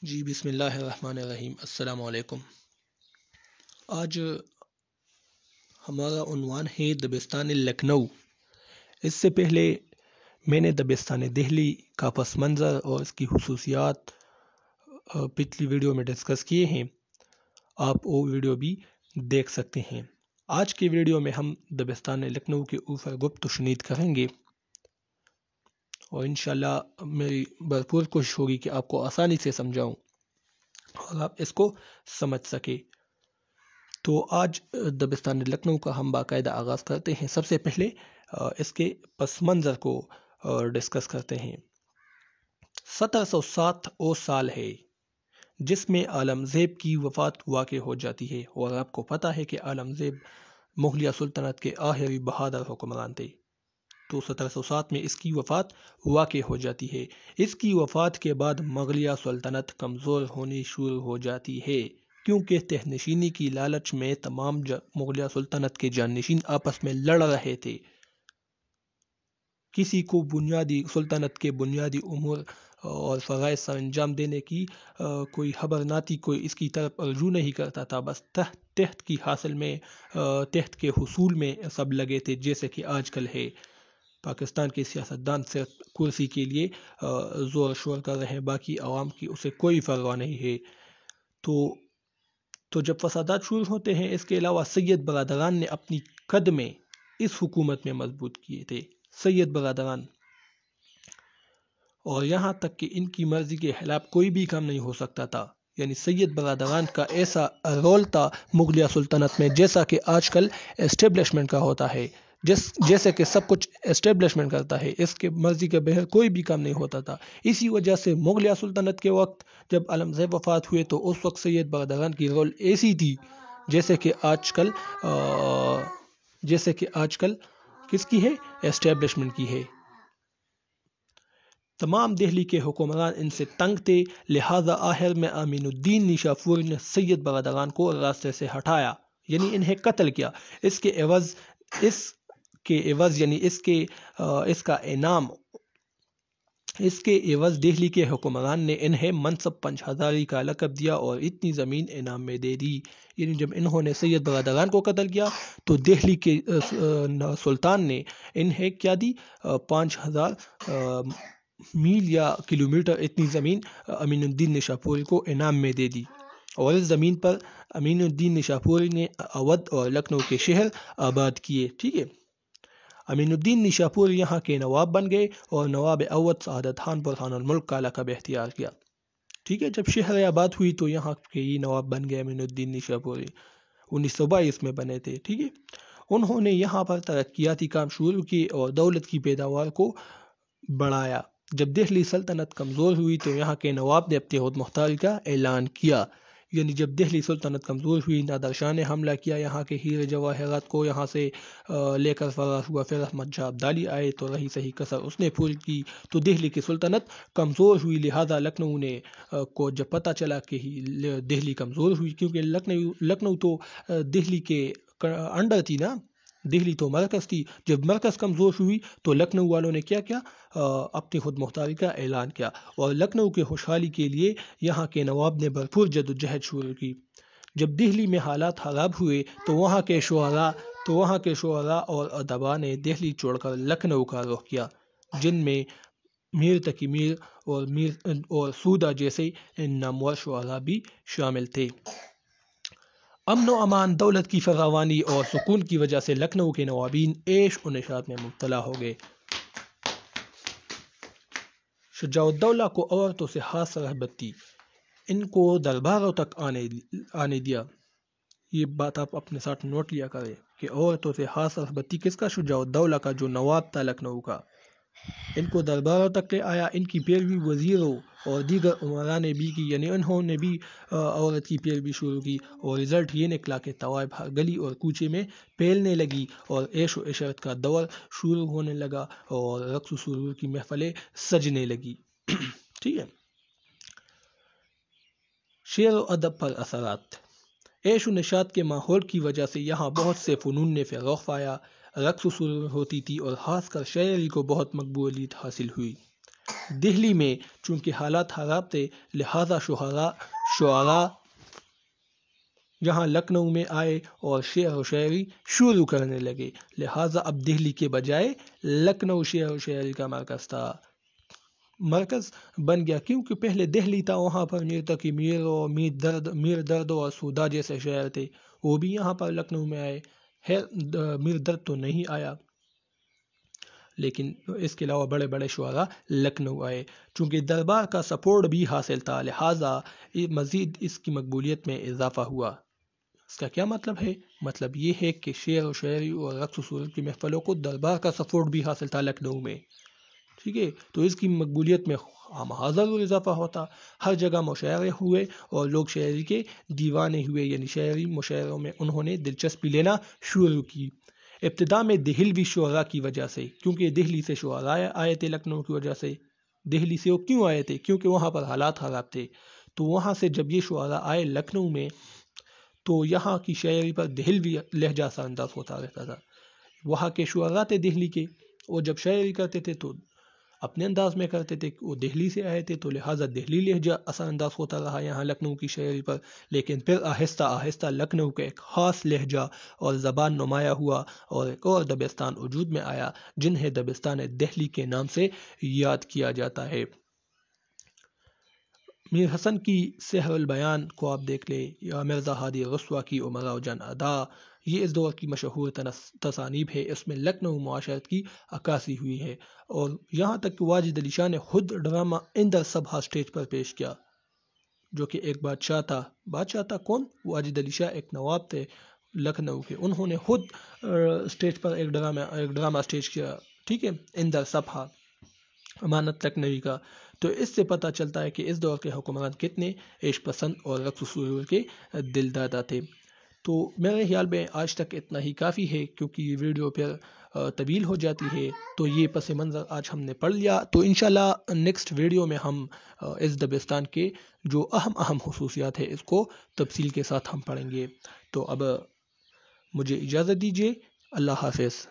جی بسم اللہ الرحمن الرحیم، السلام علیکم۔ آج ہمارا عنوان ہے دبستان لکھنؤ۔ اس سے پہلے میں نے دبستان دہلی کا پس منظر اور اس کی خصوصیات پچھلی ویڈیو میں ڈسکس کیے ہیں، آپ وہ ویڈیو بھی دیکھ سکتے ہیں۔ آج کی ویڈیو میں ہم دبستان لکھنؤ کے اوپر گفت و شنید کریں گے اور انشاءاللہ میری بھرپور کوشش ہوگی کہ آپ کو آسانی سے سمجھاؤں اور آپ اس کو سمجھ سکے۔ تو آج دبستان لکھنؤ کا ہم باقاعدہ آغاز کرتے ہیں۔ سب سے پہلے اس کے پس منظر کو ڈسکس کرتے ہیں۔ 1707 وہ سال ہے جس میں عالمزیب کی وفات واقع ہو جاتی ہے، اور آپ کو پتہ ہے کہ عالمزیب مغلیہ سلطنت کے آخری بہادر حکمران تھے۔ تو 1707 میں اس کی وفات واقع ہو جاتی ہے۔ اس کی وفات کے بعد مغلیہ سلطنت کمزور ہونی شروع ہو جاتی ہے، کیونکہ تہ نشینی کی لالچ میں تمام مغلیہ سلطنت کے جانشین آپس میں لڑ رہے تھے۔ کسی کو سلطنت کے بنیادی امور اور فرائض سر انجام دینے کی کوئی خبر نہ تھی، کوئی اس کی طرف رجوع نہیں کرتا تھا، بس تحت کی حاصل میں، تحت کے حصول میں سب لگے تھے، جیسے کہ آج کل ہے۔ پاکستان کے سیاستدان صرف کرسی کے لیے زور شور کر رہے ہیں، باقی عوام کی اسے کوئی پرواہ نہیں ہے۔ تو جب فسادات شروع ہوتے ہیں، اس کے علاوہ سید برادران نے اپنی قدمیں اس حکومت میں مضبوط کیے تھے، سید برادران، اور یہاں تک کہ ان کی مرضی کے خلاف کوئی بھی کام نہیں ہو سکتا تھا۔ یعنی سید برادران کا ایسا رول تھا مغلیہ سلطنت میں، جیسا کہ آج کل اسٹیبلشمنٹ کا ہوتا ہے، جیسے کہ سب کچھ اسٹیبلشمنٹ کرتا ہے، اس کے مرضی کے بغیر کوئی بھی کام نہیں ہوتا تھا۔ اسی وجہ سے مغلیہ سلطنت کے وقت جب عالمزیب وفات ہوئے تو اس وقت سید برادران کی رول ایسی تھی جیسے کہ آج کل کس کی ہے؟ اسٹیبلشمنٹ کی ہے۔ تمام دہلی کے حکمران ان سے تنگ تھے، لہذا آخر میں امین الدین نیشاپوری نے سید برادران کو راستے سے ہٹایا، یعنی انہیں قتل کیا۔ اس کے عوض دہلی کے حکمران نے انہیں منصب پنج ہزاری کا لقب دیا اور اتنی زمین انعام میں دے دی۔ یعنی جب انہوں نے سید برادران کو قتل کیا تو دہلی کے سلطان نے انہیں کیا دی؟ 5000 میل یا کلومیٹر اتنی زمین امین الدین نیشاپوری کو انعام میں دے دی، اور اس زمین پر امین الدین نیشاپوری نے اودھ اور لکھنؤ کے شہر آباد کیے۔ ٹھیک ہے، امین الدین نیشاپوری یہاں کے نواب بن گئے اور نواب اودھ سعادت خان برہان الملک کا لقب اختیار کیا۔ ٹھیک ہے، جب شہر آباد ہوئی تو یہاں کے ہی نواب بن گئے امین الدین نیشاپوری، 1922 میں بنے تھے۔ ٹھیک ہے، انہوں نے یہاں پر ترقیاتی کام شروع کیے اور دولت کی پیداوار کو بڑھایا۔ جب دہلی سلطنت کمزور ہوئی تو یہاں کے نواب نے اپنی خود مختاری کا اعلان کیا۔ یعنی جب دہلی سلطنت کمزور ہوئی، نادر شاہ نے حملہ کیا، یہاں کے ہیرے جواہرات کو یہاں سے لے کر فرار ہوا، پھر احمد شاہ ابدالی آئے تو رہی صحیح کسر اس نے پوری کی، تو دہلی کی سلطنت کمزور ہوئی۔ لہذا لکھنؤ کو جب پتہ چلا کہ دہلی کمزور ہوئی، کیونکہ لکھنؤ تو دہلی کے انڈر تھی نا، دہلی تو مرکز تھی، جب مرکز کمزور ہوئی تو لکھنؤ والوں نے کیا کیا؟ اپنی خود مختاری کا اعلان کیا، اور لکھنؤ کے خوشحالی کے لیے یہاں کے نواب نے بھرپور جدوجہد شروع کی۔ جب دہلی میں حالات خراب ہوئے تو وہاں کے شعراء اور ادباء نے دہلی چھوڑ کر لکھنؤ کا رخ کیا، جن میں میر تقی میر اور سودا جیسے نامور شعراء بھی شامل تھے۔ امن و امان، دولت کی فراوانی اور سکون کی وجہ سے لکھنؤ کے نوابین عیش و نشاط میں مبتلا ہو گئے۔ شجاع الدولہ کو عورتوں سے خاص رغبت تھی، ان کو درباروں تک آنے دیا۔ یہ بات آپ اپنے ساتھ نوٹ لیا کریں کہ عورتوں سے خاص رغبت تھی کس کا؟ شجاع الدولہ کا، جو نواب تھا لکھنؤ کا۔ ان کو درباروں تک لے آیا، ان کی پیروی وزیروں اور دیگر عمرا نے بھی کی، یعنی انہوں نے بھی عورت کی پیروی شروع کی، اور رزلٹ یہ نکلا کہ طوائف ہر گلی اور کوچے میں پھیلنے لگی اور عیش و عشرت کا دور شروع ہونے لگا اور رقص و سرور کی محفلیں سجنے لگی۔ ٹھیک ہے، شعر و ادب پر اثرات۔ عیش و نشاط کے ماحول کی وجہ سے یہاں بہت سے فنون نے فروغ پایا، رقص و سرور ہوتی تھی اور خاص کر شاعری کو بہت مقبولیت حاصل ہوئی۔ دہلی میں چونکہ حالات خراب تھے لہٰذا شعراء جہاں لکھنؤ میں آئے اور شعر و شاعری شروع کرنے لگے، لہٰذا اب دہلی کے بجائے لکھنؤ شعر و شاعری کا مرکز بن گیا، کیونکہ پہلے دہلی تھا، وہاں پر میر تقی میر اور میر درد اور سودا جیسے شاعر تھے، وہ بھی یہاں پر لکھنؤ میں آئے۔ میر درد تو نہیں آیا، لیکن اس کے علاوہ بڑے بڑے شعراء لکھنؤ آئے، چونکہ دربار کا سپورٹ بھی حاصل تھا، لہٰذا مزید اس کی مقبولیت میں اضافہ ہوا۔ اس کا کیا مطلب ہے؟ مطلب یہ ہے کہ شعر و شاعری اور رقص و سرود کی محفلوں کو دربار کا سپورٹ بھی حاصل تھا لکھنؤ میں، ٹھیک ہے، تو اس کی مقبولیت میں ضرور اضافہ ہوتا، ہر جگہ مشاعرے ہوئے اور لوگ شاعری کے دیوانے ہوئے، یعنی شاعری مشاعروں میں انہوں نے دلچسپی لینا شروع کی۔ ابتدا میں دہلوی شعراء کی وجہ سے، کیونکہ دہلی سے شعراء آئے تھے لکھنؤ کی وجہ سے۔ دہلی سے وہ کیوں آئے تھے؟ کیونکہ وہاں پر حالات خراب تھے، تو وہاں سے جب یہ شعراء آئے لکھنؤ میں تو یہاں کی شاعری پر دہلوی لہجہ اثر انداز ہوتا رہتا تھا۔ وہاں کے شعراء تھے دہلی کے، وہ جب شاعری کرتے تھے تو اپنے انداز میں کرتے تھے، وہ دہلی سے آئے تھے تو لہٰذا دہلی لہجہ اثر انداز ہوتا رہا یہاں لکھنؤ کی شاعری پر، لیکن پھر آہستہ آہستہ لکھنؤ کا ایک خاص لہجہ اور زبان نمایاں ہوا اور ایک اور دبستان وجود میں آیا جنہیں دبستان دہلی کے نام سے یاد کیا جاتا ہے۔ میر حسن کی سحر البیان کو آپ دیکھ لیں، یا مرزا ہادی رسوا کی امراء جان ادا، یہ اس دور کی مشہور تصانیف ہے، اس میں لکھنؤ معاشرت کی عکاسی ہوئی ہے، اور یہاں تک کہ واجد علی شاہ نے خود ڈرامہ اندر سبھا سٹیج پر پیش کیا، جو کہ ایک بادشاہ تھا کون؟ واجد علی شاہ ایک نواب تھے لکھنؤ کے، انہوں نے خود سٹیج پر ایک ڈرامہ سٹیج کیا، ٹھیک ہے، اندر سبھا امانت لکھنوی کا۔ تو اس سے پتہ چلتا ہے کہ اس دور کے حکمران کتنے عشق پسند اور رقص و سرور کے دل دادا تھے۔ تو میرے خیال میں آج تک اتنا ہی کافی ہے، کیونکہ یہ ویڈیو پھر طویل ہو جاتی ہے، تو یہ پس منظر آج ہم نے پڑھ لیا۔ تو انشاءاللہ نیکسٹ ویڈیو میں ہم اس دبستان کے جو اہم خصوصیات ہیں اس کو تفصیل کے ساتھ ہم پڑھیں گے۔ تو اب مجھے اجازت دیجیے، اللہ حافظ۔